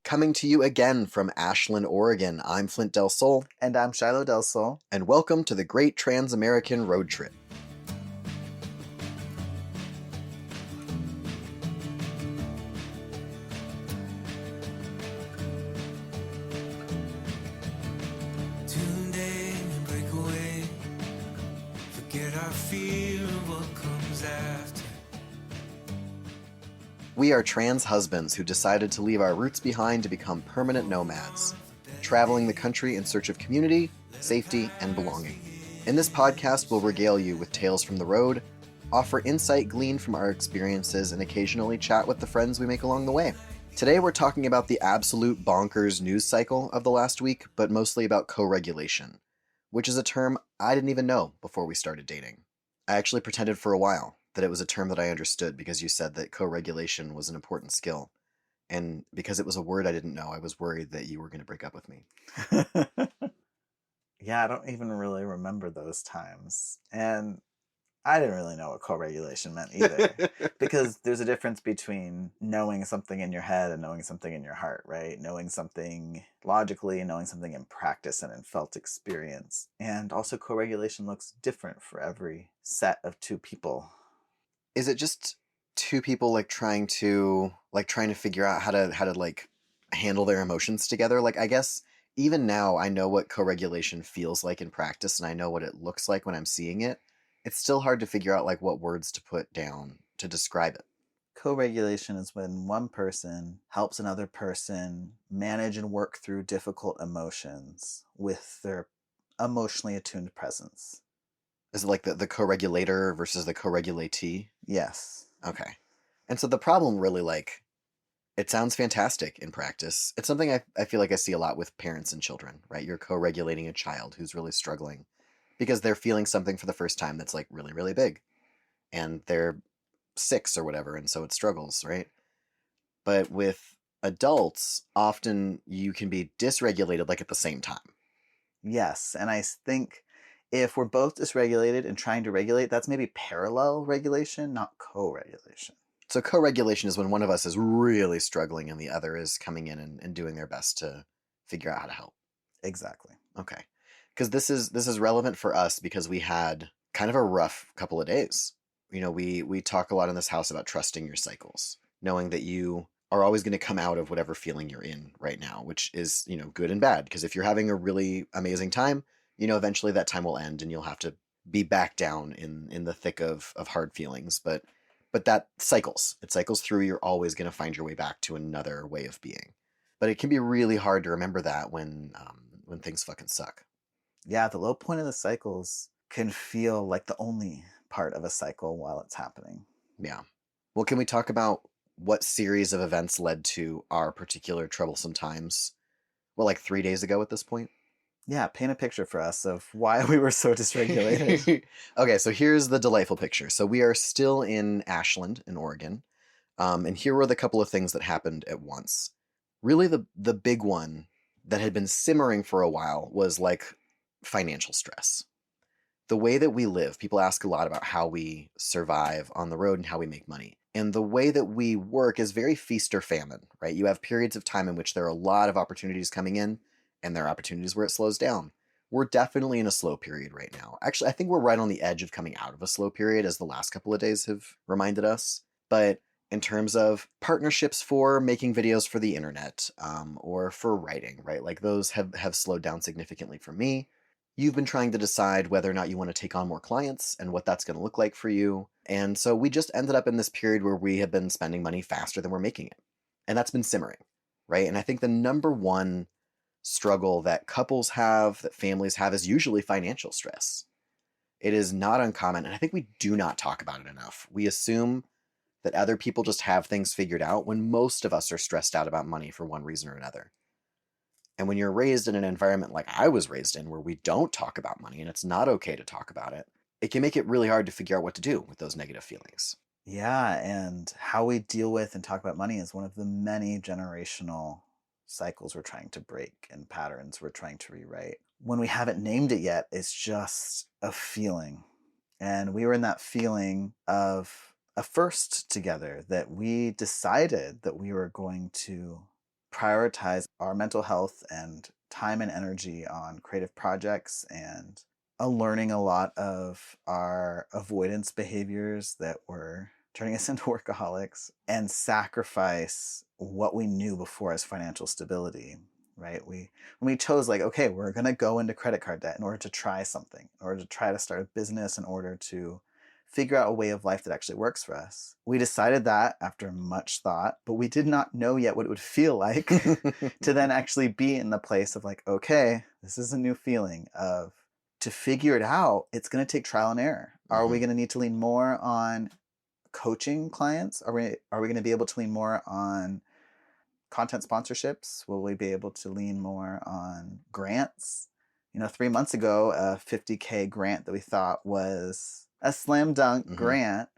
Coming to you again from Ashland, Oregon, I'm Flint Del Sol. And I'm Shiloh Del Sol. And welcome to the Great Trans-American Road Trip. We are trans husbands who decided to leave our roots behind to become permanent nomads, traveling the country in search of community, safety, and belonging. In this podcast, we'll regale you with tales from the road, offer insight gleaned from our experiences, and occasionally chat with the friends we make along the way. Today, we're talking about the absolute bonkers news cycle of the last week, but mostly about co-regulation, which is a term I didn't even know before we started dating. I actually pretended for a while that it was a term that I understood because you said that co-regulation was an important skill. And because it was a word I didn't know, I was worried that you were going to break up with me. Yeah, I don't even really remember those times. And I didn't really know what co-regulation meant either. Because there's a difference between knowing something in your head and knowing something in your heart, right? Knowing something logically and knowing something in practice and in felt experience. And also co-regulation looks different for every set of two people. Is it just two people trying to figure out how to handle their emotions together? I guess even now I know what co-regulation feels like in practice and I know what it looks like when I'm seeing it. It's still hard to figure out what words to put down to describe it. Co-regulation is when one person helps another person manage and work through difficult emotions with their emotionally attuned presence. Is it like the co-regulator versus the co-regulatee? Yes. Okay. And so the problem really, it sounds fantastic in practice. It's something I feel like I see a lot with parents and children, right? You're co-regulating a child who's really struggling because they're feeling something for the first time that's really, really big. And they're 6 or whatever, and so it struggles, right? But with adults, often you can be dysregulated at the same time. Yes, and I think if we're both dysregulated and trying to regulate, that's maybe parallel regulation, not co-regulation. So co-regulation is when one of us is really struggling and the other is coming in and doing their best to figure out how to help. Exactly. Okay. Because this is relevant for us because we had kind of a rough couple of days. You know, we talk a lot in this house about trusting your cycles, knowing that you are always going to come out of whatever feeling you're in right now, which is, good and bad. Because if you're having a really amazing time, eventually that time will end and you'll have to be back down in the thick of hard feelings. But that cycles. It cycles through. You're always going to find your way back to another way of being. But it can be really hard to remember that when things fucking suck. Yeah, the low point of the cycles can feel like the only part of a cycle while it's happening. Yeah. Well, can we talk about what series of events led to our particular troublesome times? Well, 3 days ago at this point? Yeah, paint a picture for us of why we were so dysregulated. Okay, so here's the delightful picture. So we are still in Ashland, in Oregon. And here were the couple of things that happened at once. Really, the big one that had been simmering for a while was financial stress. The way that we live, people ask a lot about how we survive on the road and how we make money. And the way that we work is very feast or famine, right? You have periods of time in which there are a lot of opportunities coming in, and there are opportunities where it slows down. We're definitely in a slow period right now. Actually, I think we're right on the edge of coming out of a slow period, as the last couple of days have reminded us. But in terms of partnerships for making videos for the internet, or for writing, right? Those have slowed down significantly for me. You've been trying to decide whether or not you want to take on more clients and what that's going to look like for you. And so we just ended up in this period where we have been spending money faster than we're making it. And that's been simmering, right? And I think the number one struggle that couples have, that families have, is usually financial stress. It is not uncommon, and I think we do not talk about it enough. We assume that other people just have things figured out when most of us are stressed out about money for one reason or another. And when you're raised in an environment like I was raised in, where we don't talk about money and it's not okay to talk about it, it can make it really hard to figure out what to do with those negative feelings. Yeah, and how we deal with and talk about money is one of the many generational cycles we're trying to break and patterns we're trying to rewrite. When we haven't named it yet, it's just a feeling. And we were in that feeling of a first together, that we decided that we were going to prioritize our mental health and time and energy on creative projects and learning a lot of our avoidance behaviors that were turning us into workaholics, and sacrifice what we knew before as financial stability, right? When we chose, like, okay, we're going to go into credit card debt in order to try something, in order to try to start a business, in order to figure out a way of life that actually works for us. We decided that after much thought, but we did not know yet what it would feel like to then actually be in the place of like, okay, this is a new feeling of, to figure it out, it's going to take trial and error. Are we going to need to lean more on coaching clients? Are we going to be able to lean more on content sponsorships? Will we be able to lean more on grants? 3 months ago, a $50K grant that we thought was a slam dunk grant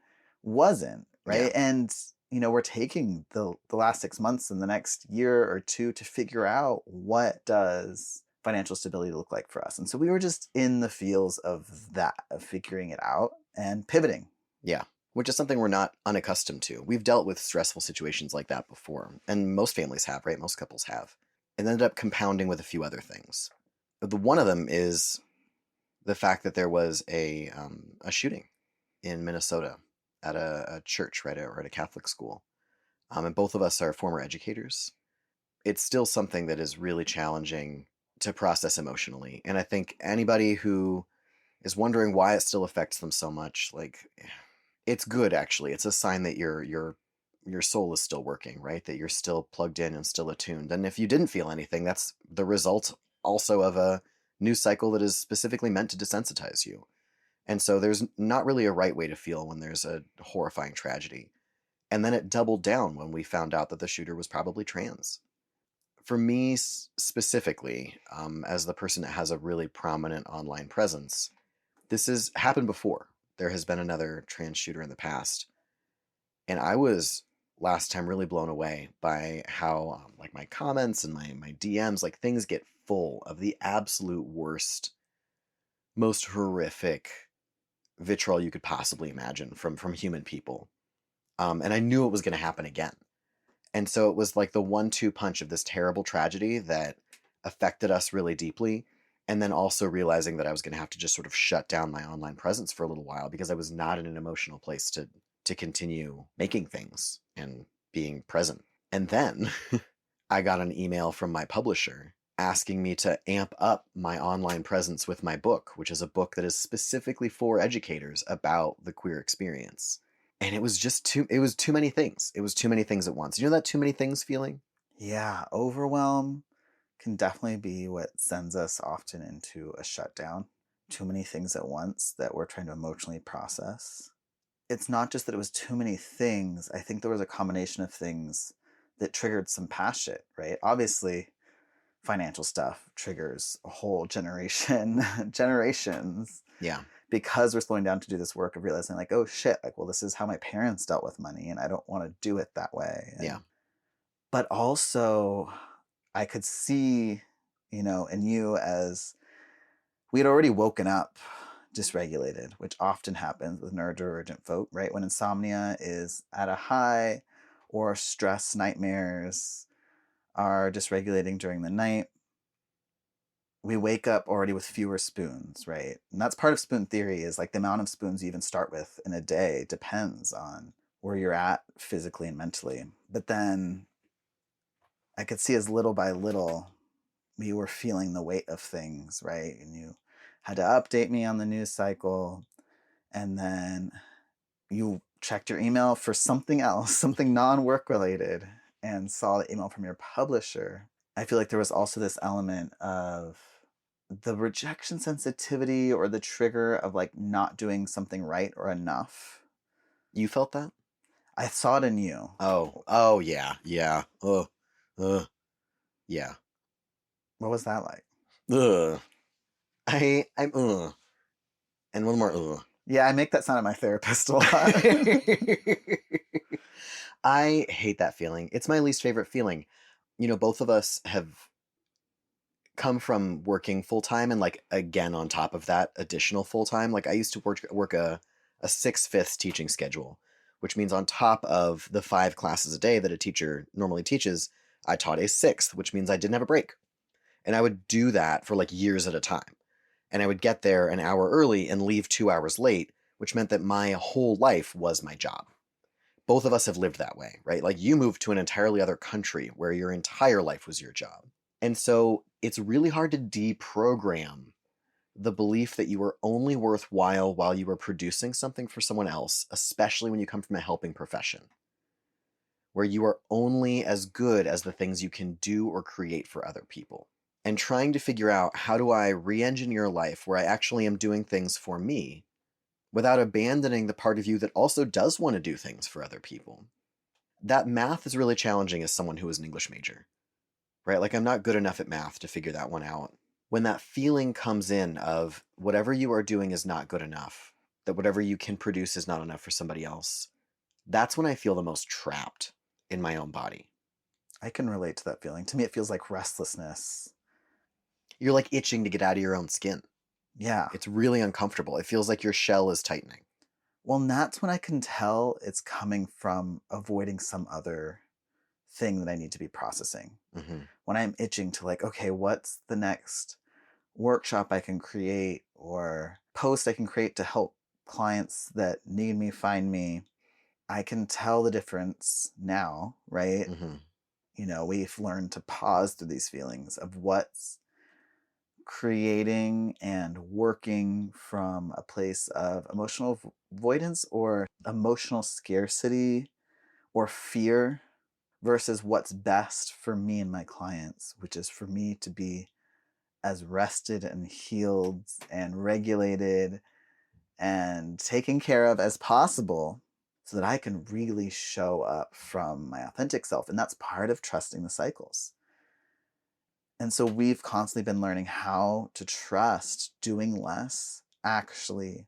wasn't, right? Yeah. And we're taking the last 6 months and the next year or two to figure out, what does financial stability look like for us? And so we were just in the feels of that, of figuring it out and pivoting. Yeah. Which is something we're not unaccustomed to. We've dealt with stressful situations like that before, and most families have, right? Most couples have. It ended up compounding with a few other things. One of them is the fact that there was a shooting in Minnesota at a church, right, or at a Catholic school. And both of us are former educators. It's still something that is really challenging to process emotionally. And I think anybody who is wondering why it still affects them so much, like, it's good, actually. It's a sign that your soul is still working, right? That you're still plugged in and still attuned. And if you didn't feel anything, that's the result also of a news cycle that is specifically meant to desensitize you. And so there's not really a right way to feel when there's a horrifying tragedy. And then it doubled down when we found out that the shooter was probably trans. For me specifically, as the person that has a really prominent online presence, this has happened before. There has been another trans shooter in the past. And I was last time really blown away by how like my comments and my DMs, like things get full of the absolute worst, most horrific vitriol you could possibly imagine from human people. And I knew it was going to happen again. And so it was like the 1-2 punch of this terrible tragedy that affected us really deeply. And then also realizing that I was going to have to just sort of shut down my online presence for a little while because I was not in an emotional place to continue making things and being present. And then I got an email from my publisher asking me to amp up my online presence with my book, which is a book that is specifically for educators about the queer experience. And it was just too many things. It was too many things at once. You know that too many things feeling? Yeah, overwhelm can definitely be what sends us often into a shutdown. Too many things at once that we're trying to emotionally process. It's not just that it was too many things. I think there was a combination of things that triggered some past shit, right? Obviously, financial stuff triggers a whole generations. Yeah. Because we're slowing down to do this work of realizing, like, oh shit, like, well, this is how my parents dealt with money and I don't want to do it that way. Yeah. But also, I could see, in you, as we had already woken up dysregulated, which often happens with neurodivergent folk, right? When insomnia is at a high or stress, nightmares are dysregulating during the night, we wake up already with fewer spoons, right? And that's part of spoon theory, is like the amount of spoons you even start with in a day depends on where you're at physically and mentally. But then I could see, as little by little, we were feeling the weight of things, right? And you had to update me on the news cycle. And then you checked your email for something else, something non-work related, and saw the email from your publisher. I feel like there was also this element of the rejection sensitivity, or the trigger of like not doing something right or enough. You felt that? I saw it in you. Oh yeah. Yeah. Yeah. What was that like? I'm and one more Yeah, I make that sound at my therapist a lot. I hate that feeling. It's my least favorite feeling. Both of us have come from working full-time, and like again on top of that additional full-time. Like I used to work a 6/5 teaching schedule, which means on top of the 5 classes a day that a teacher normally teaches, I taught a sixth, which means I didn't have a break. And I would do that for like years at a time. And I would get there an hour early and leave 2 hours late, which meant that my whole life was my job. Both of us have lived that way, right? Like you moved to an entirely other country where your entire life was your job. And so it's really hard to deprogram the belief that you are only worthwhile while you are producing something for someone else, especially when you come from a helping profession, where you are only as good as the things you can do or create for other people. And trying to figure out, how do I re-engineer life where I actually am doing things for me without abandoning the part of you that also does want to do things for other people. That math is really challenging as someone who is an English major, right? Like I'm not good enough at math to figure that one out. When that feeling comes in of whatever you are doing is not good enough, that whatever you can produce is not enough for somebody else, that's when I feel the most trapped in my own body. I can relate to that feeling. To me, it feels like restlessness. You're like itching to get out of your own skin. Yeah. It's really uncomfortable. It feels like your shell is tightening. Well, and that's when I can tell it's coming from avoiding some other thing that I need to be processing. Mm-hmm. When I'm itching to like, okay, what's the next workshop I can create or post I can create to help clients that need me find me, I can tell the difference now, right? Mm-hmm. You know, we've learned to pause through these feelings of what's creating and working from a place of emotional avoidance or emotional scarcity or fear versus what's best for me and my clients, which is for me to be as rested and healed and regulated and taken care of as possible so that I can really show up from my authentic self. And that's part of trusting the cycles. And so we've constantly been learning how to trust doing less actually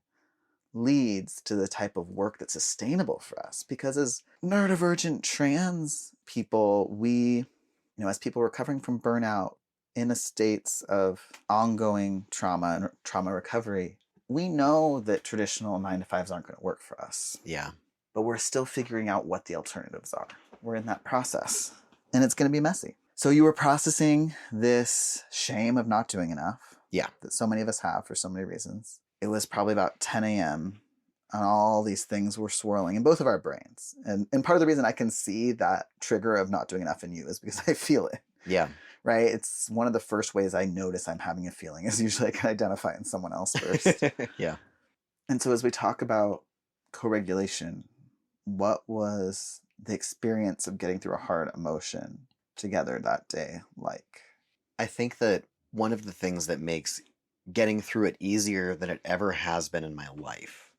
leads to the type of work that's sustainable for us. Because as neurodivergent trans people, as people recovering from burnout in a states of ongoing trauma and trauma recovery, we know that traditional 9 to 5s aren't going to work for us. Yeah. But we're still figuring out what the alternatives are. We're in that process. And it's going to be messy. So you were processing this shame of not doing enough. Yeah. That so many of us have for so many reasons. It was probably about 10 a.m. and all these things were swirling in both of our brains. And part of the reason I can see that trigger of not doing enough in you is because I feel it. Yeah. Right? It's one of the first ways I notice I'm having a feeling is usually I can identify in someone else first. Yeah. And so as we talk about co-regulation, what was the experience of getting through a hard emotion together that day like? I think that one of the things that makes getting through it easier than it ever has been in my life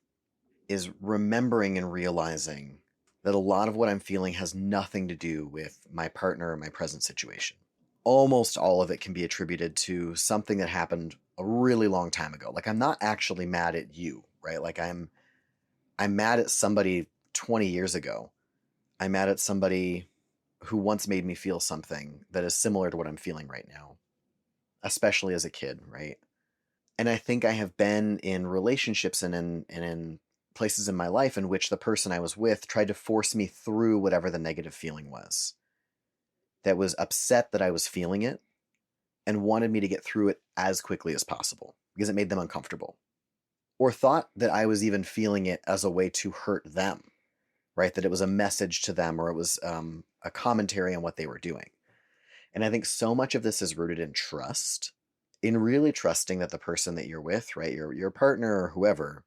is remembering and realizing that a lot of what I'm feeling has nothing to do with my partner or my present situation. Almost all of it can be attributed to something that happened a really long time ago. Like I'm not actually mad at you, right? Like I'm mad at somebody 20 years ago. I'm mad at somebody who once made me feel something that is similar to what I'm feeling right now, especially as a kid, right? And I think I have been in relationships and in places in my life in which the person I was with tried to force me through whatever the negative feeling was, that was upset that I was feeling it and wanted me to get through it as quickly as possible because it made them uncomfortable, or thought that I was even feeling it as a way to hurt them, right? That it was a message to them, or it was a commentary on what they were doing. And I think so much of this is rooted in trust, in really trusting that the person that you're with, right, your partner or whoever,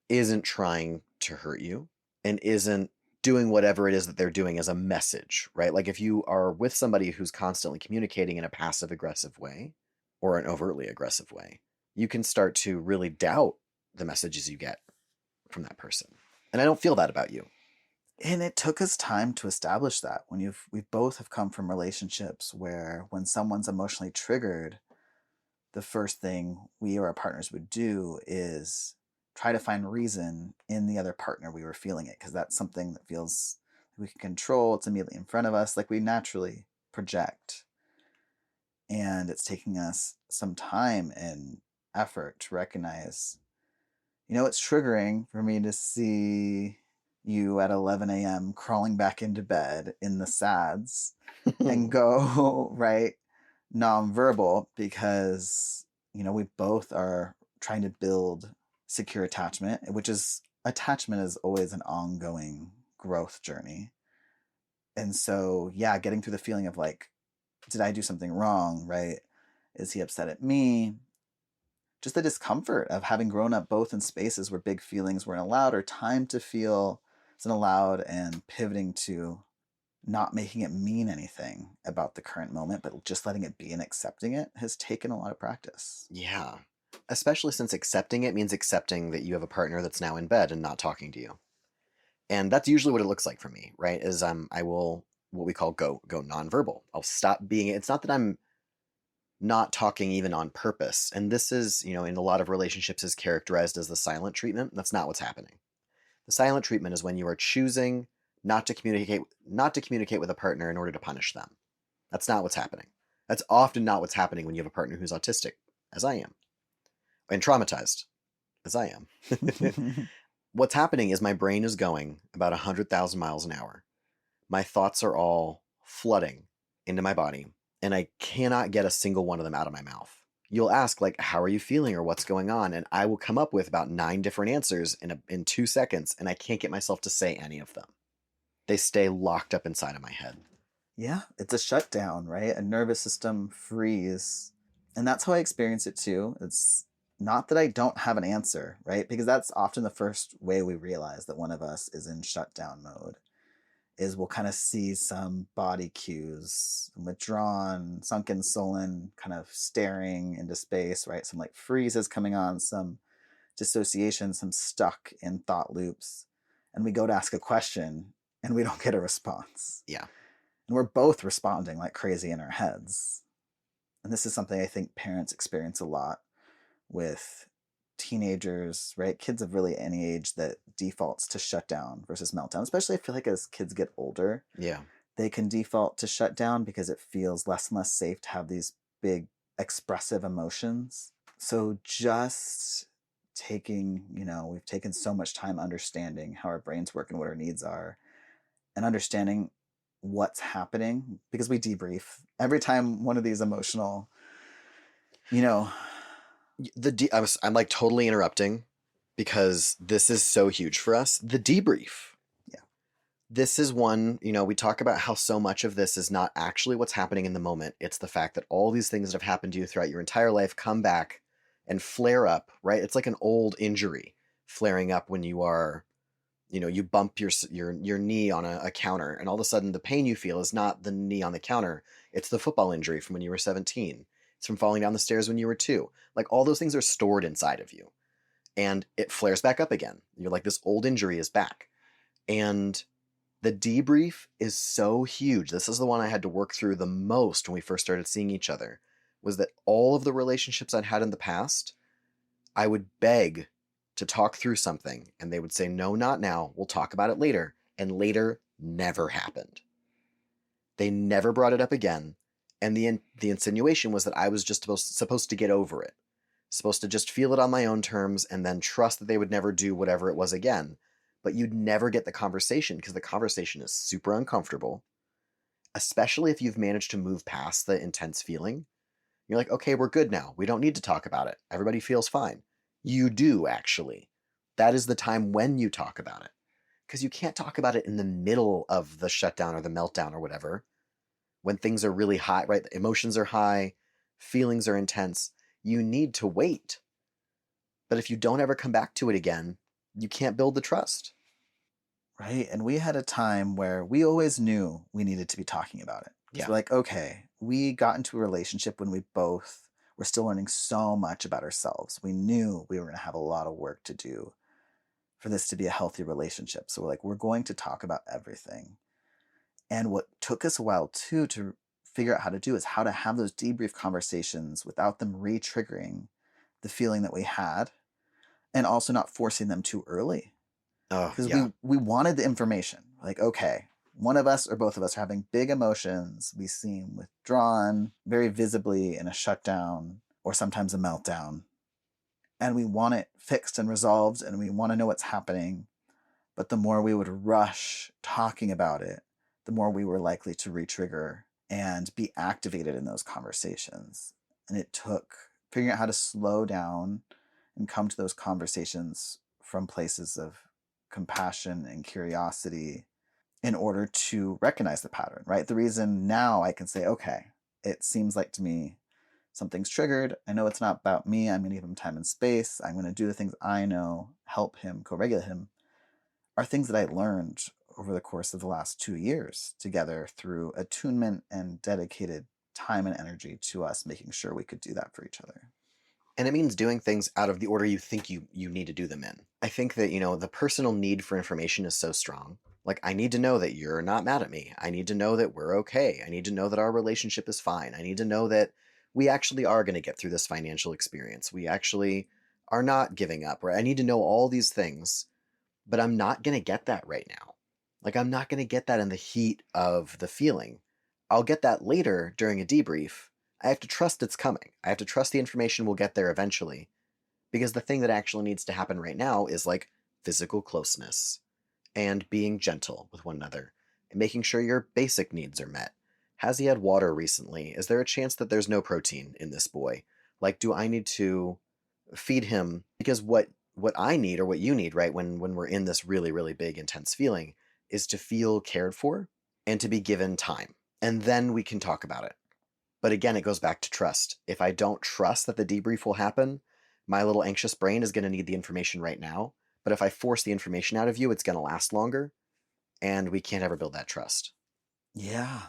isn't trying to hurt you and isn't doing whatever it is that they're doing as a message, right? Like if you are with somebody who's constantly communicating in a passive aggressive way or an overtly aggressive way, you can start to really doubt the messages you get from that person. And I don't feel that about you. And it took us time to establish that. We both have come from relationships where when someone's emotionally triggered, the first thing we or our partners would do is try to find reason in the other partner we were feeling it, because that's something that feels like we can control. It's immediately in front of us, like we naturally project. And it's taking us some time and effort to recognize, it's triggering for me to see you at 11 a.m. crawling back into bed in the SADS and go, right, nonverbal because, we both are trying to build secure attachment, which is attachment is always an ongoing growth journey. And so, yeah, getting through the feeling of like, did I do something wrong, right? Is he upset at me? Just the discomfort of having grown up both in spaces where big feelings weren't allowed or time to feel isn't allowed, and pivoting to not making it mean anything about the current moment, but just letting it be and accepting it has taken a lot of practice. Yeah. Especially since accepting it means accepting that you have a partner that's now in bed and not talking to you. And that's usually what it looks like for me, right? Is I will what we call go nonverbal. I'll stop being. It's not that I'm not talking even on purpose. And this is, in a lot of relationships is characterized as the silent treatment. That's not what's happening. The silent treatment is when you are choosing not to communicate with a partner in order to punish them. That's not what's happening. That's often not what's happening when you have a partner who's autistic, as I am, and traumatized, as I am. What's happening is my brain is going about 100,000 miles an hour. My thoughts are all flooding into my body, and I cannot get a single one of them out of my mouth. You'll ask, like, how are you feeling or what's going on? And I will come up with about 9 different answers in 2 seconds, and I can't get myself to say any of them. They stay locked up inside of my head. Yeah, it's a shutdown, right? A nervous system freeze. And that's how I experience it too. It's not that I don't have an answer, right? Because that's often the first way we realize that one of us is in shutdown mode, is we'll kind of see some body cues, withdrawn, sunken, sullen, kind of staring into space, right? Some like freezes coming on, some dissociation, some stuck in thought loops. And we go to ask a question and we don't get a response. Yeah. And we're both responding like crazy in our heads. And this is something I think parents experience a lot with teenagers, right? Kids of really any age that defaults to shutdown versus meltdown. Especially I feel like as kids get older, Yeah. they can default to shutdown because it feels less and less safe to have these big expressive emotions. So just taking, we've taken so much time understanding how our brains work and what our needs are, and understanding what's happening, because we debrief every time one of these emotional, I'm like totally interrupting because this is so huge for us. The debrief. Yeah. This is one, we talk about how so much of this is not actually what's happening in the moment. It's the fact that all these things that have happened to you throughout your entire life come back and flare up, right? It's like an old injury flaring up when you are, you bump your knee on a counter, and all of a sudden the pain you feel is not the knee on the counter. It's the football injury from when you were 17. It's from falling down the stairs when you were 2. Like, all those things are stored inside of you, and it flares back up again. You're like, this old injury is back. And the debrief is so huge. This is the one I had to work through the most when we first started seeing each other, was that all of the relationships I'd had in the past, I would beg to talk through something, and they would say, no, not now. We'll talk about it later. And later never happened. They never brought it up again. And the insinuation was that I was just supposed to get over it, supposed to just feel it on my own terms and then trust that they would never do whatever it was again. But you'd never get the conversation because the conversation is super uncomfortable, especially if you've managed to move past the intense feeling. You're like, okay, we're good now. We don't need to talk about it. Everybody feels fine. You do, actually. That is the time when you talk about it. Because you can't talk about it in the middle of the shutdown or the meltdown or whatever. When things are really high, right? The emotions are high, feelings are intense. You need to wait. But if you don't ever come back to it again, you can't build the trust. Right. And we had a time where we always knew we needed to be talking about it. Because we're like, okay, we got into a relationship when we both were still learning so much about ourselves. We knew we were going to have a lot of work to do for this to be a healthy relationship. So we're like, we're going to talk about everything. And what took us a while too to figure out how to do is how to have those debrief conversations without them re-triggering the feeling that we had, and also not forcing them too early. Because we wanted the information. Like, okay, one of us or both of us are having big emotions. We seem withdrawn very visibly in a shutdown or sometimes a meltdown. And we want it fixed and resolved, and we want to know what's happening. But the more we would rush talking about it, the more we were likely to re-trigger and be activated in those conversations. And it took figuring out how to slow down and come to those conversations from places of compassion and curiosity in order to recognize the pattern, right? The reason now I can say, okay, it seems like to me something's triggered. I know it's not about me. I'm going to give him time and space. I'm going to do the things I know help him, co-regulate him, are things that I learned over the course of the last 2 years together through attunement and dedicated time and energy to us making sure we could do that for each other. And it means doing things out of the order you think you need to do them in. I think that, the personal need for information is so strong. Like, I need to know that you're not mad at me. I need to know that we're okay. I need to know that our relationship is fine. I need to know that we actually are going to get through this financial experience. We actually are not giving up. Right? I need to know all these things, but I'm not going to get that right now. Like, I'm not going to get that in the heat of the feeling. I'll get that later during a debrief. I have to trust it's coming. I have to trust the information will get there eventually. Because the thing that actually needs to happen right now is like physical closeness and being gentle with one another and making sure your basic needs are met. Has he had water recently? Is there a chance that there's no protein in this boy? Like, do I need to feed him? Because what I need, or what you need, right, when we're in this really, really big, intense feeling, is to feel cared for and to be given time. And then we can talk about it. But again, it goes back to trust. If I don't trust that the debrief will happen, my little anxious brain is going to need the information right now. But if I force the information out of you, it's going to last longer. And we can't ever build that trust. Yeah.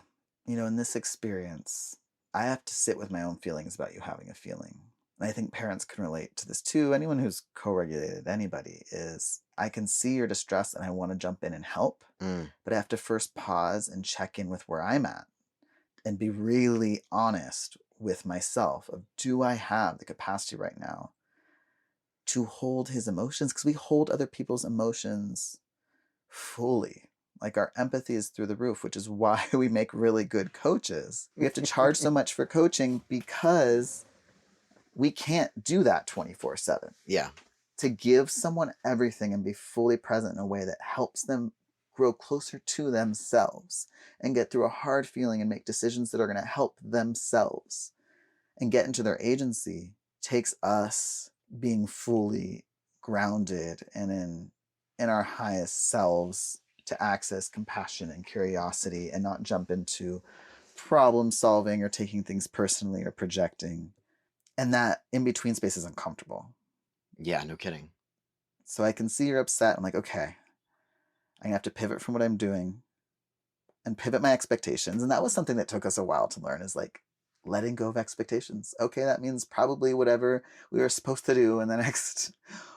In this experience, I have to sit with my own feelings about you having a feeling. And I think parents can relate to this too. Anyone who's co-regulated anybody is, I can see your distress and I want to jump in and help, but I have to first pause and check in with where I'm at and be really honest with myself of, do I have the capacity right now to hold his emotions? Because we hold other people's emotions fully. Like, our empathy is through the roof, which is why we make really good coaches. We have to charge so much for coaching because we can't do that 24/7. Yeah. To give someone everything and be fully present in a way that helps them grow closer to themselves and get through a hard feeling and make decisions that are going to help themselves and get into their agency takes us being fully grounded and in our highest selves to access compassion and curiosity and not jump into problem solving or taking things personally or projecting. And that in between space is uncomfortable. Yeah, no kidding. So I can see you're upset. I'm like, okay, I'm gonna have to pivot from what I'm doing and pivot my expectations. And that was something that took us a while to learn, is like letting go of expectations. Okay, that means probably whatever we were supposed to do in the next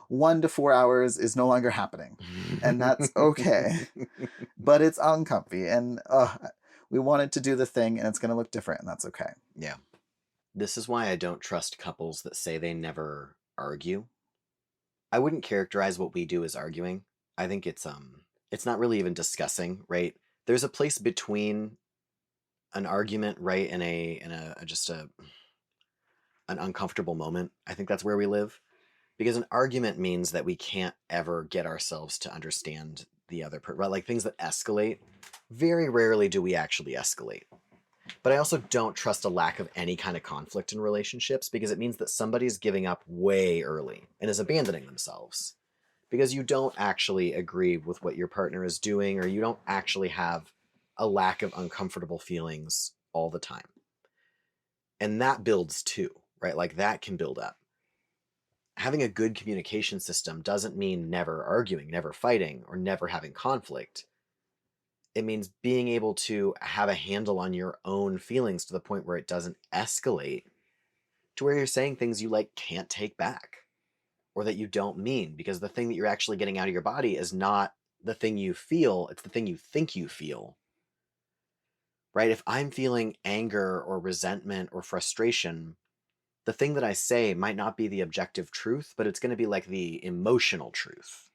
1 to 4 hours is no longer happening. And that's okay. But it's uncomfy. And we wanted to do the thing and it's going to look different, and that's okay. Yeah. This is why I don't trust couples that say they never argue. I wouldn't characterize what we do as arguing. I think it's not really even discussing, right? There's a place between an argument, right, and an uncomfortable moment. I think that's where we live. Because an argument means that we can't ever get ourselves to understand the other person, right? Like, things that escalate, very rarely do we actually escalate. But I also don't trust a lack of any kind of conflict in relationships, because it means that somebody's giving up way early and is abandoning themselves. Because you don't actually agree with what your partner is doing, or you don't actually have a lack of uncomfortable feelings all the time. And that builds too, right? Like, that can build up. Having a good communication system doesn't mean never arguing, never fighting, or never having conflict. It means being able to have a handle on your own feelings to the point where it doesn't escalate to where you're saying things you can't take back, or that you don't mean, because the thing that you're actually getting out of your body is not the thing you feel, it's the thing you think you feel. Right? If I'm feeling anger or resentment or frustration, the thing that I say might not be the objective truth, but it's going to be like the emotional truth.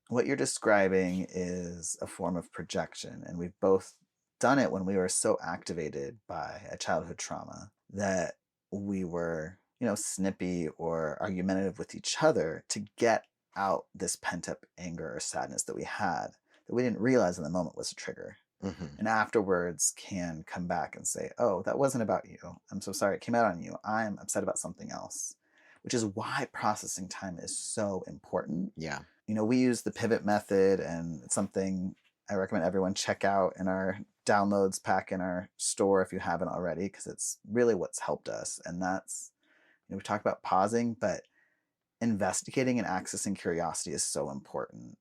What you're describing is a form of projection, and we've both done it when we were so activated by a childhood trauma that we were, snippy or argumentative with each other to get out this pent up anger or sadness that we had that we didn't realize in the moment was a trigger. Mm-hmm. And afterwards can come back and say, oh, that wasn't about you. I'm so sorry it came out on you. I'm upset about something else, which is why processing time is so important. Yeah. We use the pivot method, and it's something I recommend everyone check out in our downloads pack in our store if you haven't already, because it's really what's helped us. And that's, we talk about pausing, but investigating and accessing curiosity is so important.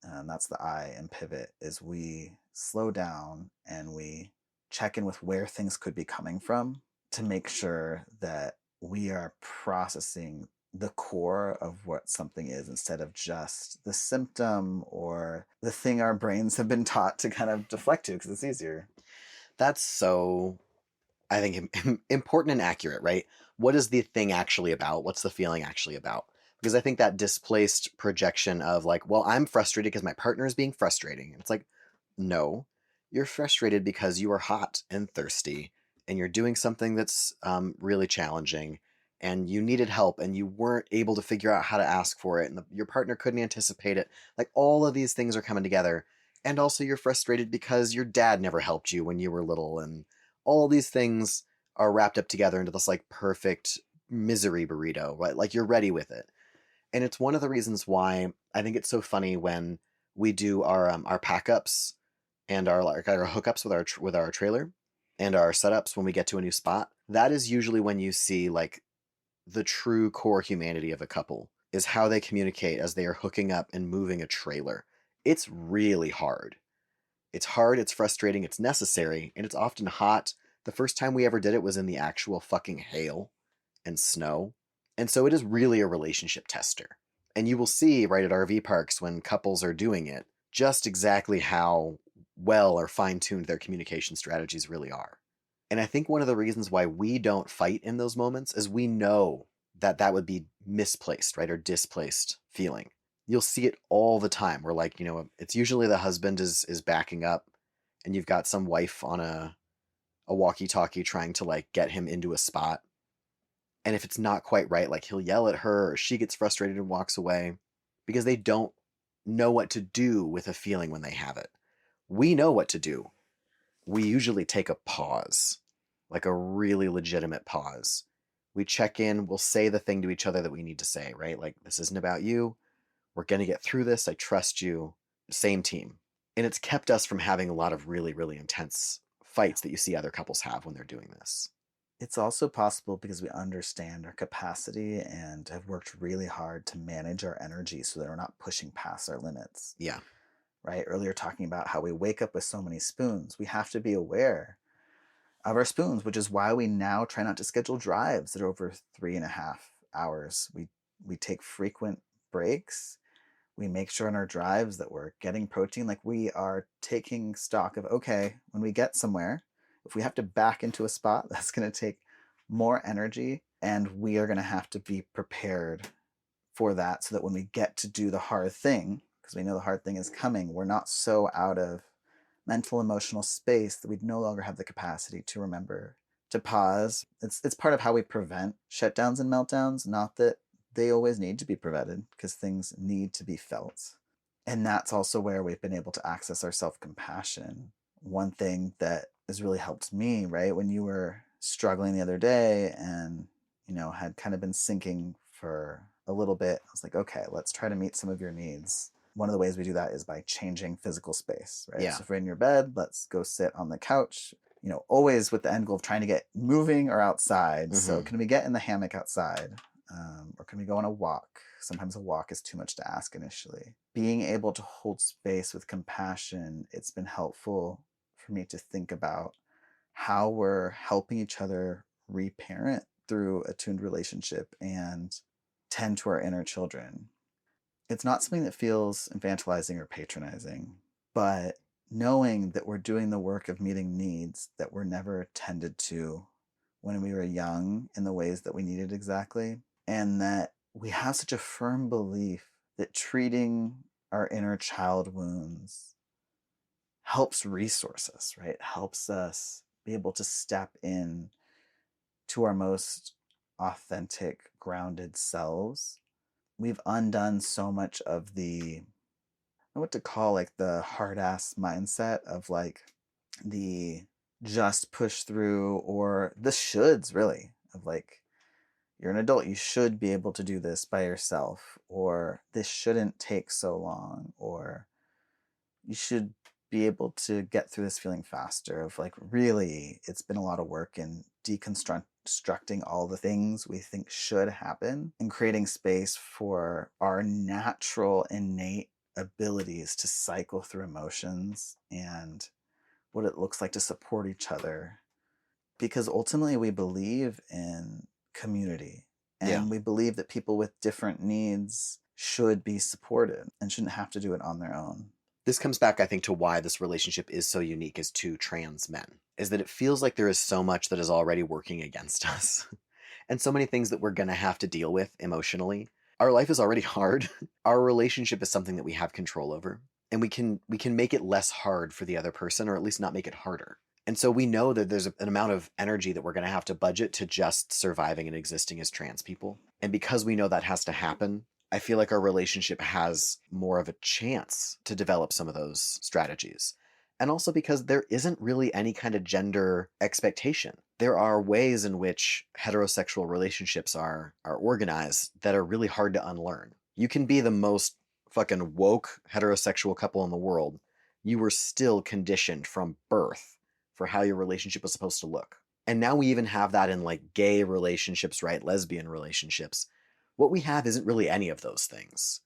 And that's the I in pivot, is we slow down and we check in with where things could be coming from to make sure that we are processing the core of what something is instead of just the symptom or the thing our brains have been taught to kind of deflect to because it's easier. That's so, I think, important and accurate, right? What is the thing actually about? What's the feeling actually about? Because I think that displaced projection of like, well, I'm frustrated because my partner is being frustrating. And it's like, no, you're frustrated because you are hot and thirsty and you're doing something that's really challenging and you needed help and you weren't able to figure out how to ask for it and your partner couldn't anticipate it. Like all of these things are coming together. And also you're frustrated because your dad never helped you when you were little, and all these things are wrapped up together into this like perfect misery burrito, right? Like you're ready with it. And it's one of the reasons why I think it's so funny when we do our pack ups and our hookups with our trailer and our setups when we get to a new spot. That is usually when you see like the true core humanity of a couple, is how they communicate as they are hooking up and moving a trailer. It's really hard. It's hard, it's frustrating, it's necessary, and it's often hot. The first time we ever did it was in the actual fucking hail and snow. And so it is really a relationship tester. And you will see right at RV parks when couples are doing it just exactly how well or fine-tuned their communication strategies really are. And I think one of the reasons why we don't fight in those moments is we know that that would be misplaced, right? Or displaced feeling. You'll see it all the time where like, it's usually the husband is backing up and you've got some wife on a walkie-talkie trying to like get him into a spot. And if it's not quite right, like he'll yell at her or she gets frustrated and walks away because they don't know what to do with a feeling when they have it. We know what to do. We usually take a pause, like a really legitimate pause. We check in, we'll say the thing to each other that we need to say, right? Like, this isn't about you. We're going to get through this. I trust you. Same team. And it's kept us from having a lot of really, really intense fights that you see other couples have when they're doing this. It's also possible because we understand our capacity and have worked really hard to manage our energy so that we're not pushing past our limits. Yeah. Right? Earlier, talking about how we wake up with so many spoons, we have to be aware of our spoons, which is why we now try not to schedule drives that are over 3.5 hours. We take frequent breaks. We make sure in our drives that we're getting protein, like we are taking stock of, okay, when we get somewhere, if we have to back into a spot, that's going to take more energy, and we are going to have to be prepared for that so that when we get to do the hard thing, because we know the hard thing is coming, we're not so out of mental emotional space that we no longer have the capacity to remember to pause. It's part of how we prevent shutdowns and meltdowns, not that they always need to be prevented, because things need to be felt. And that's also where we've been able to access our self-compassion. One thing that has really helped me, right, when you were struggling the other day and had kind of been sinking for a little bit, I was like, okay, let's try to meet some of your needs. One of the ways we do that is by changing physical space, right? Yeah. So if we're in your bed, let's go sit on the couch, always with the end goal of trying to get moving or outside. Mm-hmm. So can we get in the hammock outside? Or can we go on a walk? Sometimes a walk is too much to ask initially. Being able to hold space with compassion, it's been helpful for me to think about how we're helping each other reparent through a tuned relationship and tend to our inner children. It's not something that feels infantilizing or patronizing, but knowing that we're doing the work of meeting needs that were never tended to when we were young in the ways that we needed exactly, and that we have such a firm belief that treating our inner child wounds helps resource us, right? Helps us be able to step in to our most authentic, grounded selves we've undone so much of the, I don't know what to call, like the hard ass mindset of like the just push through, or the shoulds really, of like, you're an adult, you should be able to do this by yourself, or this shouldn't take so long, or you should be able to get through this feeling faster. Of like, really, it's been a lot of work in deconstructing all the things we think should happen and creating space for our natural innate abilities to cycle through emotions and what it looks like to support each other. Because ultimately we believe in community, Yeah. and we believe that people with different needs should be supported and shouldn't have to do it on their own. This comes back, I think, to why this relationship is so unique as two trans men, is that it feels like there is so much that is already working against us and so many things that we're going to have to deal with emotionally. Our life is already hard. Our relationship is something that we have control over, and we can make it less hard for the other person, or at least not make it harder. And so we know that there's an amount of energy that we're going to have to budget to just surviving and existing as trans people. And because we know that has to happen, I feel like our relationship has more of a chance to develop some of those strategies. And also because there isn't really any kind of gender expectation. There are ways in which heterosexual relationships are organized that are really hard to unlearn. You can be the most fucking woke heterosexual couple in the world. You were still conditioned from birth for how your relationship was supposed to look. And now we even have that in like gay relationships, right? Lesbian relationships. What we have isn't really any of those things,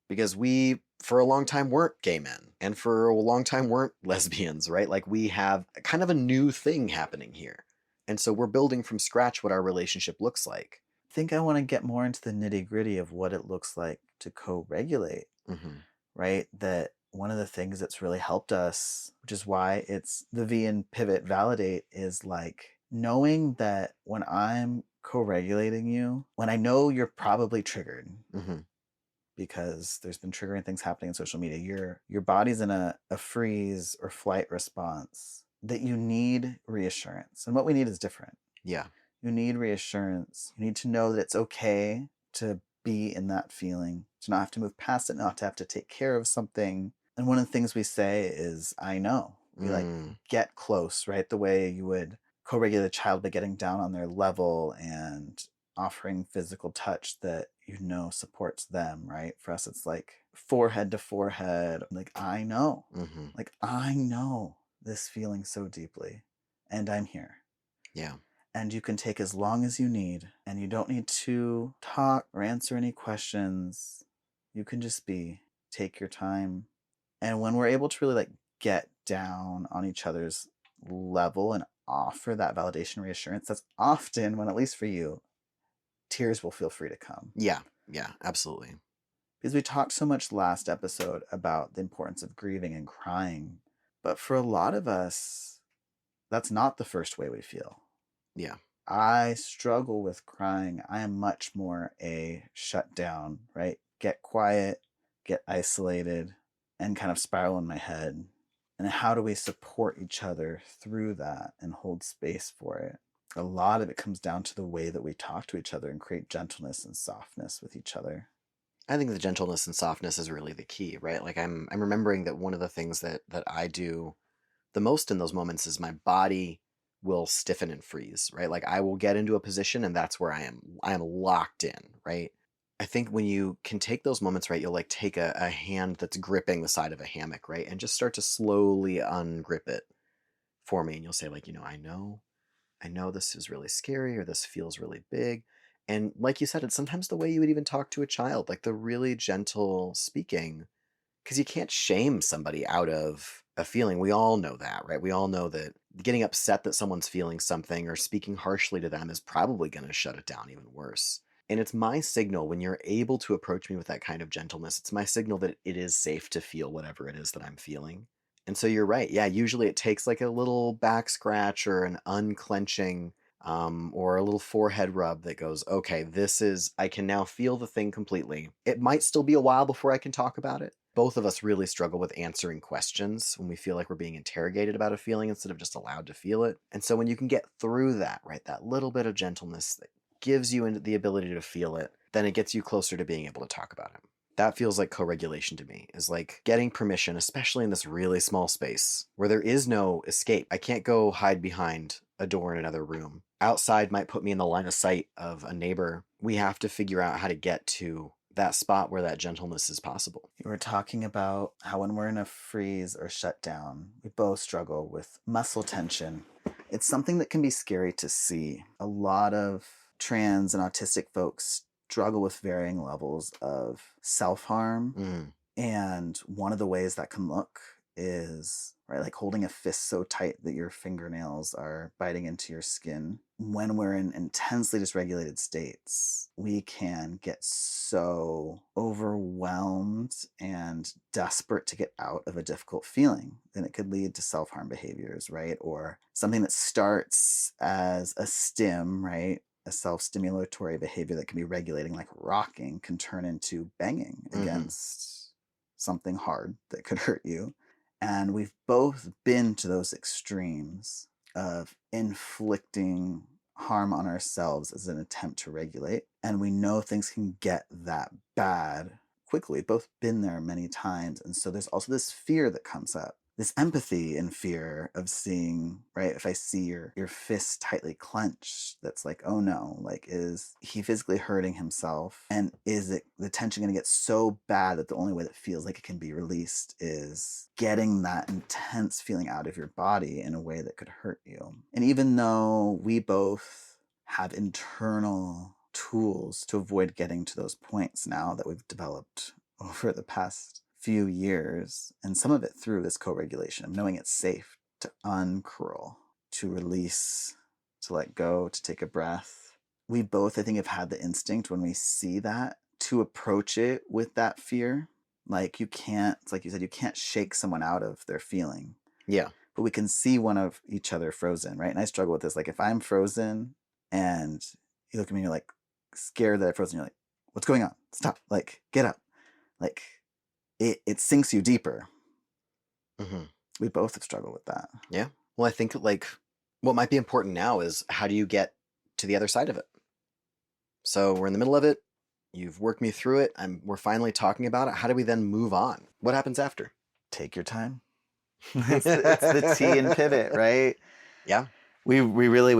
because we, for a long time, weren't gay men, and for a long time weren't lesbians, right? Like, we have kind of a new thing happening here. And so we're building from scratch what our relationship looks like. I think I want to get more into the nitty gritty of what it looks like to co-regulate, Mm-hmm. right? That one of the things that's really helped us, which is why it's the V in pivot validate, is like knowing that when I'm co-regulating you, when I know you're probably triggered, Mm-hmm. because there's been triggering things happening in social media, your body's in a freeze or flight response, that you need reassurance. And what we need is different. Yeah. You need reassurance. You need to know that it's okay to be in that feeling, to not have to move past it, not to have to take care of something. And one of the things we say is, I know. We like get close, right? The way you would co-regulate a child by getting down on their level and offering physical touch that you know supports them, right? For us, it's like forehead to forehead. Like, I know. Mm-hmm. Like, I know this feeling so deeply, and I'm here. Yeah. And you can take as long as you need, and you don't need to talk or answer any questions. You can just be. Take your time. And when we're able to really like get down on each other's level and offer that validation reassurance, that's often when, at least for you, tears will feel free to come. Yeah. Yeah, absolutely. Because we talked so much last episode about the importance of grieving and crying. But for a lot of us, that's not the first way we feel. Yeah. I struggle with crying. I am much more a shut down, right? Get quiet, get isolated, and kind of spiral in my head. And how do we support each other through that and hold space for it? A lot of it comes down to the way that we talk to each other and create gentleness and softness with each other. I think the gentleness and softness is really the key, right? Like, I'm remembering that one of the things that I do the most in those moments is my body will stiffen and freeze, right? Like, I will get into a position and that's where I am locked in, right? I think when you can take those moments, right, you'll like take a hand that's gripping the side of a hammock, right? And just start to slowly ungrip it for me. And you'll say, like, I know this is really scary, or this feels really big. And like you said, it's sometimes the way you would even talk to a child, like the really gentle speaking, because you can't shame somebody out of a feeling. We all know that, right? We all know that getting upset that someone's feeling something or speaking harshly to them is probably going to shut it down even worse. And it's my signal when you're able to approach me with that kind of gentleness. It's my signal that it is safe to feel whatever it is that I'm feeling. And so you're right. Yeah, usually it takes like a little back scratch or an unclenching, or a little forehead rub that goes, okay, I can now feel the thing completely. It might still be a while before I can talk about it. Both of us really struggle with answering questions when we feel like we're being interrogated about a feeling instead of just allowed to feel it. And so when you can get through that, right, that little bit of gentleness that gives you the ability to feel it, then it gets you closer to being able to talk about it. That feels like co-regulation to me, is like getting permission, especially in this really small space where there is no escape. I can't go hide behind a door in another room. Outside might put me in the line of sight of a neighbor. We have to figure out how to get to that spot where that gentleness is possible. You were talking about how when we're in a freeze or shut down, we both struggle with muscle tension. It's something that can be scary to see. A lot of trans and autistic folks struggle with varying levels of self-harm. And one of the ways that can look is, right, like holding a fist so tight that your fingernails are biting into your skin. When we're in intensely dysregulated states, we can get so overwhelmed and desperate to get out of a difficult feeling. Then it could lead to self-harm behaviors, right? Or something that starts as a stim, right? A self-stimulatory behavior that can be regulating, like rocking, can turn into banging against something hard that could hurt you. And we've both been to those extremes of inflicting harm on ourselves as an attempt to regulate. And we know things can get that bad quickly. We've both been there many times. And so there's also this fear that comes up. This empathy and fear of seeing, right, if I see your fist tightly clenched, that's like, oh no, like, is he physically hurting himself? And is it the tension going to get so bad that the only way that feels like it can be released is getting that intense feeling out of your body in a way that could hurt you? And even though we both have internal tools to avoid getting to those points now that we've developed over the past few years, and some of it through this co-regulation of knowing it's safe to uncurl, to release, to let go, to take a breath. We both, I think, have had the instinct when we see that to approach it with that fear. Like you can't, it's like you said, you can't shake someone out of their feeling. Yeah. But we can see one of each other frozen, right? And I struggle with this. Like if I'm frozen and you look at me and you're like scared that I'm frozen, you're like, what's going on? Stop. Like, get up. Like, it sinks you deeper. We both have struggled with that. Yeah. Well, I think like what might be important now is how do you get to the other side of it? So we're in the middle of it. You've worked me through it. We're finally talking about it. How do we then move on? What happens after? Take your time. It's the T in pivot, right? Yeah. We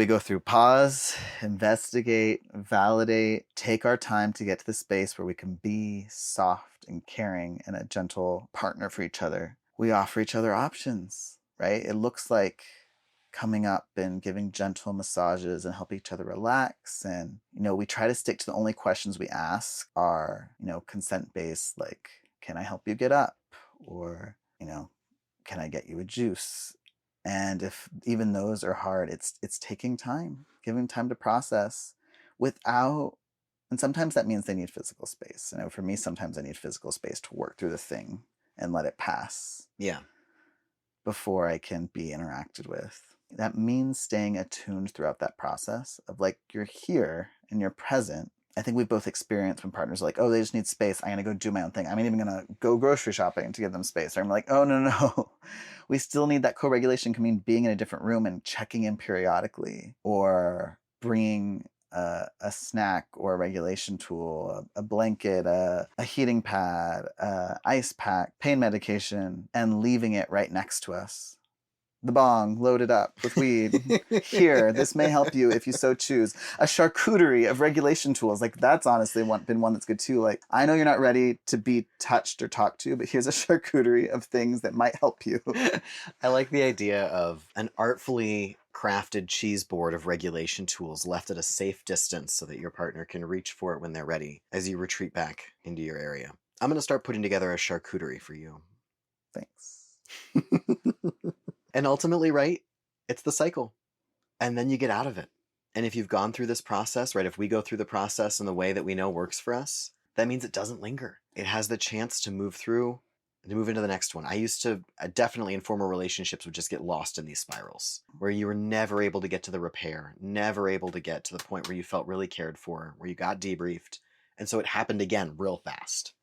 go through pause, investigate, validate, take our time to get to the space where we can be soft and caring and a gentle partner for each other. We offer each other options, right? It looks like coming up and giving gentle massages and help each other relax. And, we try to stick to the only questions we ask are, consent-based, like, can I help you get up? Or, can I get you a juice? And if even those are hard, it's taking time, giving time to process without, and sometimes that means they need physical space. For me, sometimes I need physical space to work through the thing and let it pass. Yeah. Before I can be interacted with. That means staying attuned throughout that process of like, you're here and you're present. I think we've both experienced when partners are like, oh, they just need space. I'm going to go do my own thing. I'm even going to go grocery shopping to give them space. Or I'm like, oh, no. We still need that co-regulation. Can mean being in a different room and checking in periodically, or bringing a snack or a regulation tool, a blanket, a heating pad, ice pack, pain medication, and leaving it right next to us. The bong loaded up with weed. Here, this may help you if you so choose. A charcuterie of regulation tools. Like, that's honestly been one that's good too. Like, I know you're not ready to be touched or talked to, but here's a charcuterie of things that might help you. I like the idea of an artfully crafted cheese board of regulation tools left at a safe distance so that your partner can reach for it when they're ready as you retreat back into your area. I'm going to start putting together a charcuterie for you. Thanks. And ultimately, right, it's the cycle. And then you get out of it. And if you've gone through this process, right, if we go through the process in the way that we know works for us, that means it doesn't linger. It has the chance to move through, to move into the next one. I used to definitely in former relationships would just get lost in these spirals where you were never able to get to the repair, never able to get to the point where you felt really cared for, where you got debriefed. And so it happened again real fast.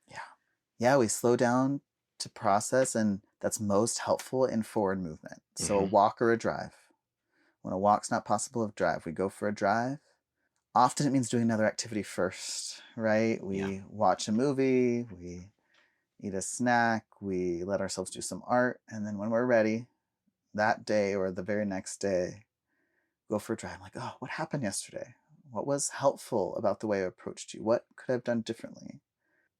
Yeah, we slow down to process, and that's most helpful in forward movement. So a walk or a drive. When a walk's not possible, of drive. We go for a drive. Often it means doing another activity first, right? Yeah. We watch a movie, we eat a snack, we let ourselves do some art, and then when we're ready, that day or the very next day, go for a drive. I'm like, oh, what happened yesterday? What was helpful about the way I approached you? What could I have done differently?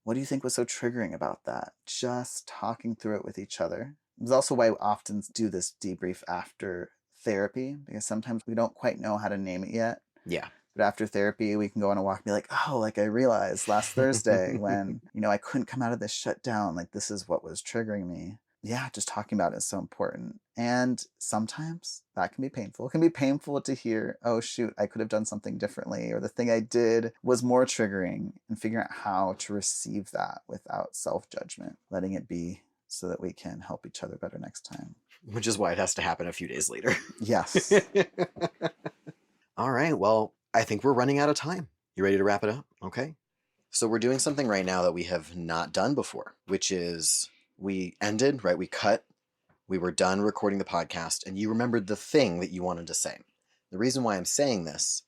What do you think was so triggering about that? Just talking through it with each other. It's also why we often do this debrief after therapy, because sometimes we don't quite know how to name it yet. Yeah. But after therapy, we can go on a walk and be like, oh, like I realized last Thursday when, I couldn't come out of this shutdown, like this is what was triggering me. Yeah, just talking about it is so important. And sometimes that can be painful. It can be painful to hear, oh, shoot, I could have done something differently, or the thing I did was more triggering, and figuring out how to receive that without self-judgment, letting it be so that we can help each other better next time. Which is why it has to happen a few days later. Yes. All right. Well, I think we're running out of time. You ready to wrap it up? Okay. So we're doing something right now that we have not done before, which is we ended, right? We cut. We were done recording the podcast, and you remembered the thing that you wanted to say. The reason why I'm saying this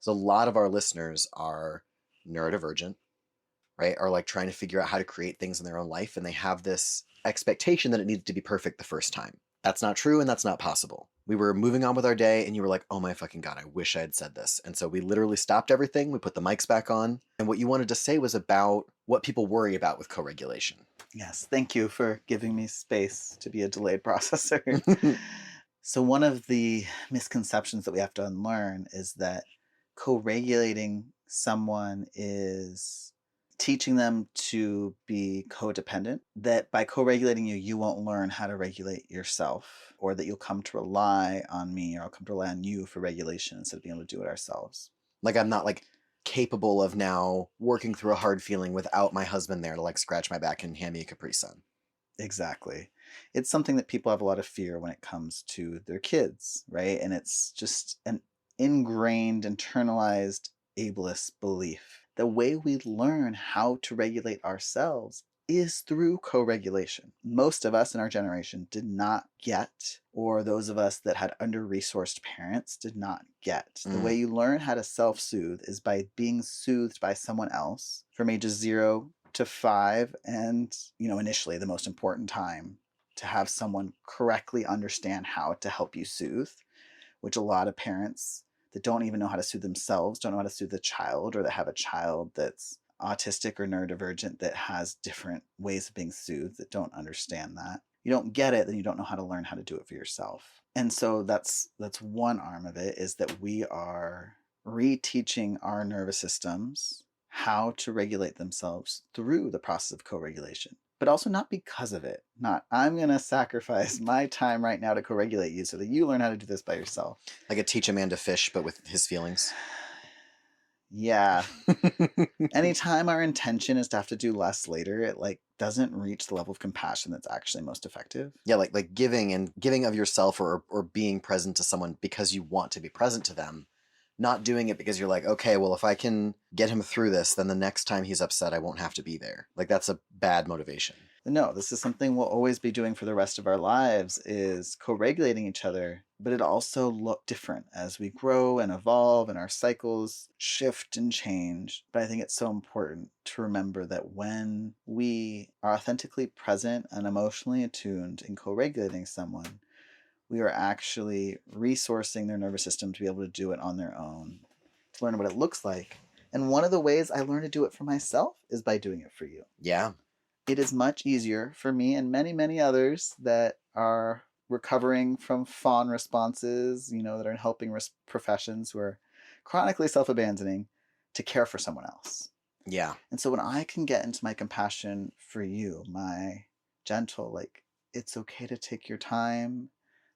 is a lot of our listeners are neurodivergent, right? Are like trying to figure out how to create things in their own life, and they have this expectation that it needs to be perfect the first time. That's not true, and that's not possible. We were moving on with our day, and you were like, oh my fucking God, I wish I had said this. And so we literally stopped everything. We put the mics back on. And what you wanted to say was about what people worry about with co-regulation. Yes, thank you for giving me space to be a delayed processor. So one of the misconceptions that we have to unlearn is that co-regulating someone is teaching them to be codependent, that by co-regulating you, you won't learn how to regulate yourself, or that you'll come to rely on me, or I'll come to rely on you for regulation instead of being able to do it ourselves. Like I'm not like capable of now working through a hard feeling without my husband there to like scratch my back and hand me a Capri Sun. Exactly. It's something that people have a lot of fear when it comes to their kids, right? And it's just an ingrained, internalized ableist belief. The way we learn how to regulate ourselves is through co-regulation. Most of us in our generation did not get, or those of us that had under-resourced parents did not get. The way you learn how to self-soothe is by being soothed by someone else from ages 0 to 5, and initially the most important time to have someone correctly understand how to help you soothe, which a lot of parents that don't even know how to soothe themselves don't know how to soothe the child, or that have a child that's autistic or neurodivergent that has different ways of being soothed, that don't understand that. You don't get it, then you don't know how to learn how to do it for yourself. And so that's one arm of it, is that we are reteaching our nervous systems how to regulate themselves through the process of co-regulation, but also not because of it. Not, I'm going to sacrifice my time right now to co-regulate you so that you learn how to do this by yourself. Like a teach a man to fish, but with his feelings. Yeah. Anytime our intention is to have to do less later, it like doesn't reach the level of compassion that's actually most effective. Yeah, like giving of yourself, or being present to someone because you want to be present to them. Not doing it because you're like, okay, well, if I can get him through this, then the next time he's upset, I won't have to be there. Like, that's a bad motivation. No, this is something we'll always be doing for the rest of our lives, is co-regulating each other, but it also look different as we grow and evolve and our cycles shift and change. But I think it's so important to remember that when we are authentically present and emotionally attuned in co-regulating someone, we are actually resourcing their nervous system to be able to do it on their own, to learn what it looks like. And one of the ways I learned to do it for myself is by doing it for you. Yeah. It is much easier for me and many, many others that are recovering from fawn responses, that are in helping professions, who are chronically self-abandoning, to care for someone else. Yeah. And so when I can get into my compassion for you, my gentle, like, it's okay to take your time,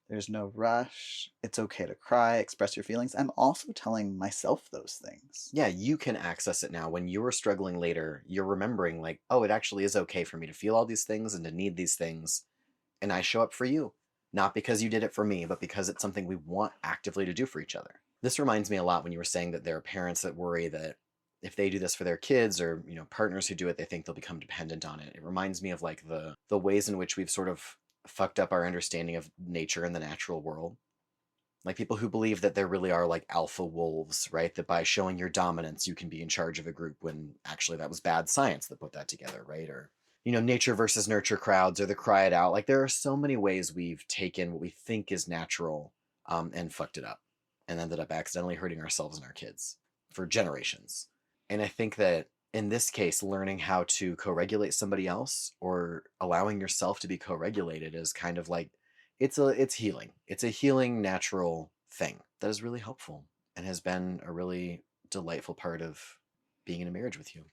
there's no rush, it's okay to cry, express your feelings, I'm also telling myself those things. Yeah, you can access it now. When you are struggling later, you're remembering like, oh, it actually is okay for me to feel all these things and to need these things. And I show up for you. Not because you did it for me, but because it's something we want actively to do for each other. This reminds me a lot when you were saying that there are parents that worry that if they do this for their kids, or partners who do it, they think they'll become dependent on it. It reminds me of like the ways in which we've sort of fucked up our understanding of nature and the natural world. Like people who believe that there really are like alpha wolves, right? That by showing your dominance, you can be in charge of a group when actually that was bad science that put that together, right? Or, nature versus nurture crowds or the cry it out. Like there are so many ways we've taken what we think is natural and fucked it up and ended up accidentally hurting ourselves and our kids for generations. And I think that in this case, learning how to co-regulate somebody else or allowing yourself to be co-regulated is kind of like it's healing. It's a healing natural thing that is really helpful and has been a really delightful part of being in a marriage with you.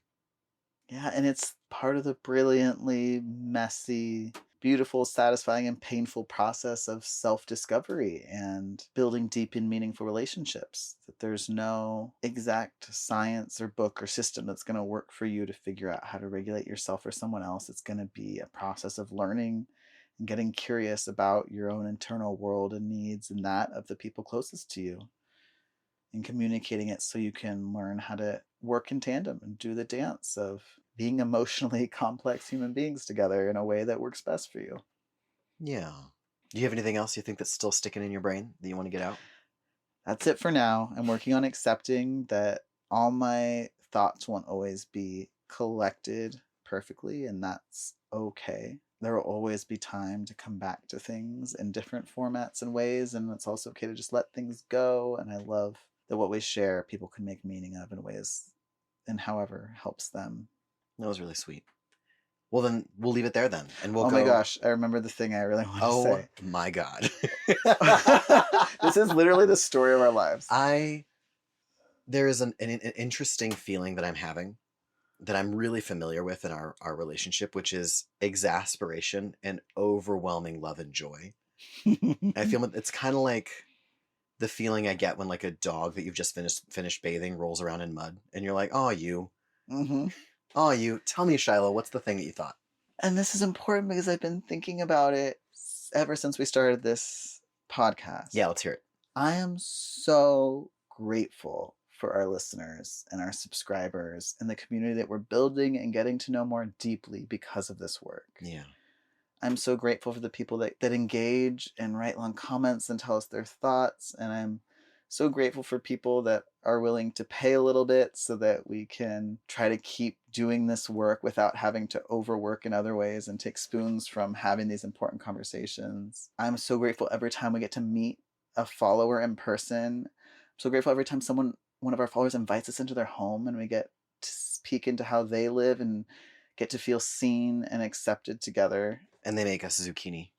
Yeah, and it's part of the brilliantly messy, beautiful, satisfying, and painful process of self-discovery and building deep and meaningful relationships. That there's no exact science or book or system that's going to work for you to figure out how to regulate yourself or someone else. It's going to be a process of learning and getting curious about your own internal world and needs and that of the people closest to you, and communicating it so you can learn how to work in tandem and do the dance of being emotionally complex human beings together in a way that works best for you. Yeah. Do you have anything else you think that's still sticking in your brain that you want to get out? That's it for now. I'm working on accepting that all my thoughts won't always be collected perfectly, and that's okay. There will always be time to come back to things in different formats and ways, and it's also okay to just let things go. And I love that what we share, people can make meaning of in ways and however helps them. That was really sweet. Well, then we'll leave it there then. And we'll Oh go. my gosh, I remember the thing I really want to Oh say. my God. This is literally the story of our lives. There is an interesting feeling that I'm having that I'm really familiar with in our relationship, which is exasperation and overwhelming love and joy. I feel it's kind of like the feeling I get when like a dog that you've just finished bathing rolls around in mud and you're like, oh, you. Mm-hmm. Oh, you. Tell me, Shiloh, what's the thing that you thought? And this is important because I've been thinking about it ever since we started this podcast. Yeah, let's hear it. I am so grateful for our listeners and our subscribers and the community that we're building and getting to know more deeply because of this work. Yeah. I'm so grateful for the people that engage and write long comments and tell us their thoughts. And I'm so grateful for people that are willing to pay a little bit so that we can try to keep doing this work without having to overwork in other ways and take spoons from having these important conversations. I'm so grateful every time we get to meet a follower in person. I'm so grateful every time one of our followers invites us into their home and we get to peek into how they live and get to feel seen and accepted together. And they make us zucchini.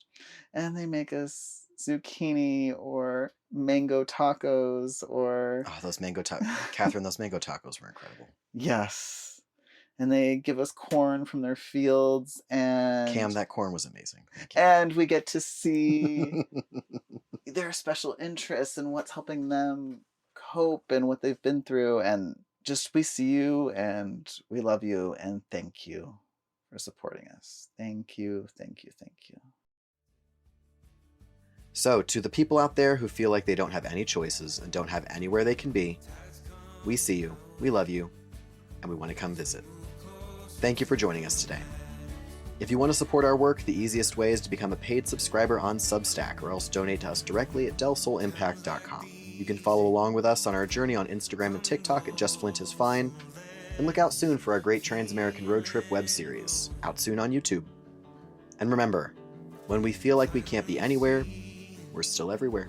And they make us zucchini or mango tacos or... Oh, those mango tacos. Catherine, those mango tacos were incredible. Yes. And they give us corn from their fields and... Cam, that corn was amazing. And we get to see their special interests and what's helping them cope and what they've been through. And just we see you and we love you and thank you for supporting us. Thank you, thank you, thank you. So, to the people out there who feel like they don't have any choices and don't have anywhere they can be, we see you, we love you, and we want to come visit. Thank you for joining us today. If you want to support our work, the easiest way is to become a paid subscriber on Substack or else donate to us directly at delsolimpact.com. You can follow along with us on our journey on Instagram and TikTok at JustFlintIsFine, and look out soon for our great Trans-American Road Trip web series, out soon on YouTube. And remember, when we feel like we can't be anywhere, we're still everywhere.